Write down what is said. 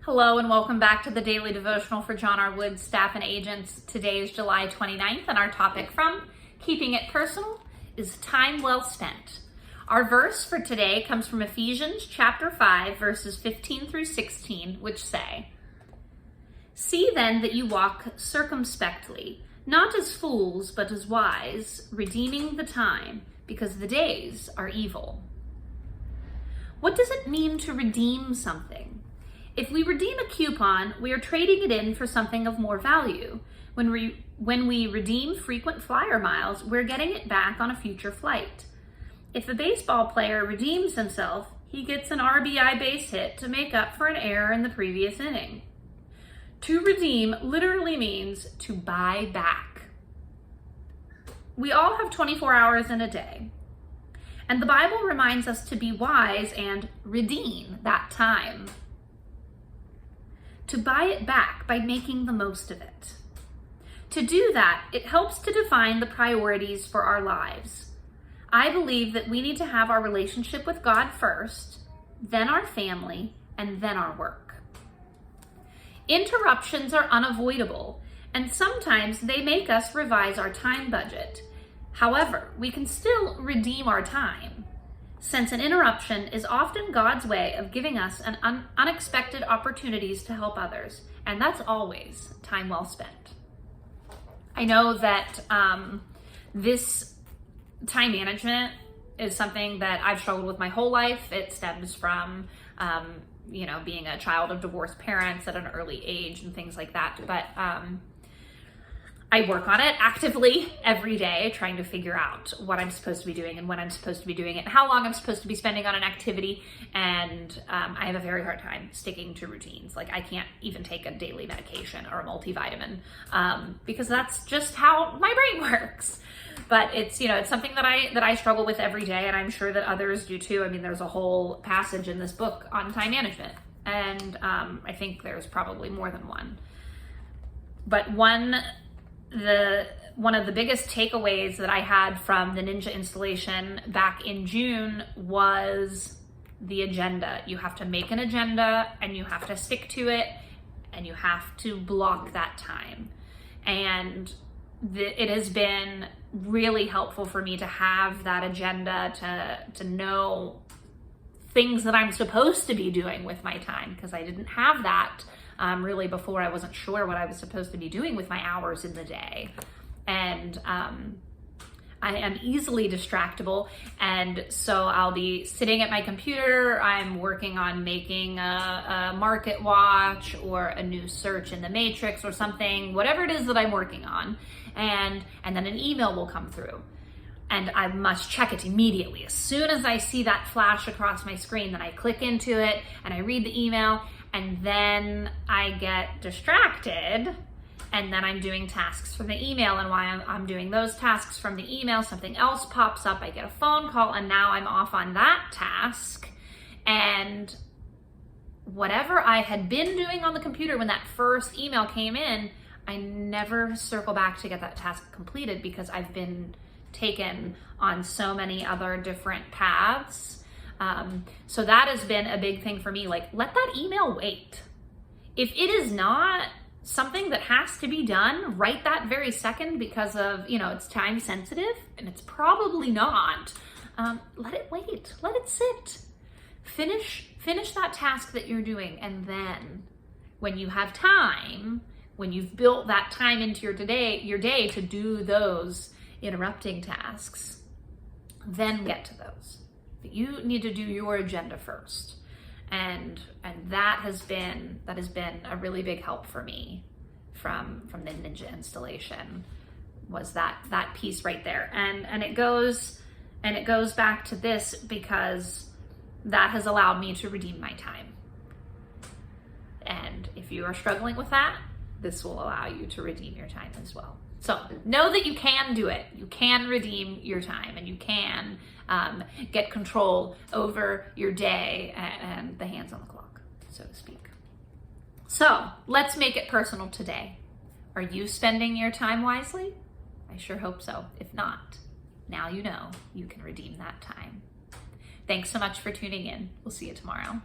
Hello and welcome back to the Daily Devotional for John R. Woods Staff and Agents. Today is July 29th and our topic from Keeping It Personal is Time Well Spent. Our verse for today comes from Ephesians chapter 5 verses 15 through 16, which say, "See then that you walk circumspectly, not as fools but as wise, redeeming the time, because the days are evil." What does it mean to redeem something? If we redeem a coupon, we are trading it in for something of more value. When we redeem frequent flyer miles, we're getting it back on a future flight. If a baseball player redeems himself, he gets an RBI base hit to make up for an error in the previous inning. To redeem literally means to buy back. We all have 24 hours in a day, and the Bible reminds us to be wise and redeem that time. To buy it back by making the most of it. To do that, it helps to define the priorities for our lives. I believe that we need to have our relationship with God first, then our family, and then our work. Interruptions are unavoidable, and sometimes they make us revise our time budget. However, we can still redeem our time, since an interruption is often God's way of giving us unexpected opportunities to help others, and that's always time well spent. I know that this time management is something that I've struggled with my whole life. It stems from, being a child of divorced parents at an early age and things like that, but I work on it actively every day, trying to figure out what I'm supposed to be doing and when I'm supposed to be doing it, and how long I'm supposed to be spending on an activity. And I have a very hard time sticking to routines. Like, I can't even take a daily medication or a multivitamin because that's just how my brain works. But it's something that I struggle with every day, and I'm sure that others do too. I mean, there's a whole passage in this book on time management, and I think there's probably more than one. But one of the biggest takeaways that I had from the Ninja installation back in June was the agenda. You have to make an agenda, and you have to stick to it, and you have to block that time. And it has been really helpful for me to have that agenda, to know things that I'm supposed to be doing with my time, because I didn't have that really before. I wasn't sure what I was supposed to be doing with my hours in the day. And I am easily distractible. And so I'll be sitting at my computer. I'm working on making a market watch or a new search in the matrix or something, whatever it is that I'm working on. And then an email will come through. And I must check it immediately. As soon as I see that flash across my screen, then I click into it and I read the email, and then I get distracted, and then I'm doing tasks from the email, and while I'm doing those tasks from the email, something else pops up. I get a phone call, and now I'm off on that task. And whatever I had been doing on the computer when that first email came in, I never circle back to get that task completed because I've been taken on so many other different paths. So that has been a big thing for me. Like, let that email wait. If it is not something that has to be done right that very second because of, it's time sensitive, and it's probably not, let it wait, let it sit. Finish that task that you're doing. And then when you have time, when you've built that time into your day to do those interrupting tasks, then get to those. But you need to do your agenda first. And that has been a really big help for me from the Ninja installation, was that piece right there. And it goes back to this because that has allowed me to redeem my time. And if you are struggling with that, this will allow you to redeem your time as well. So know that you can do it. You can redeem your time, and you can get control over your day and the hands on the clock, so to speak. So let's make it personal today. Are you spending your time wisely? I sure hope so. If not, now you know you can redeem that time. Thanks so much for tuning in. We'll see you tomorrow.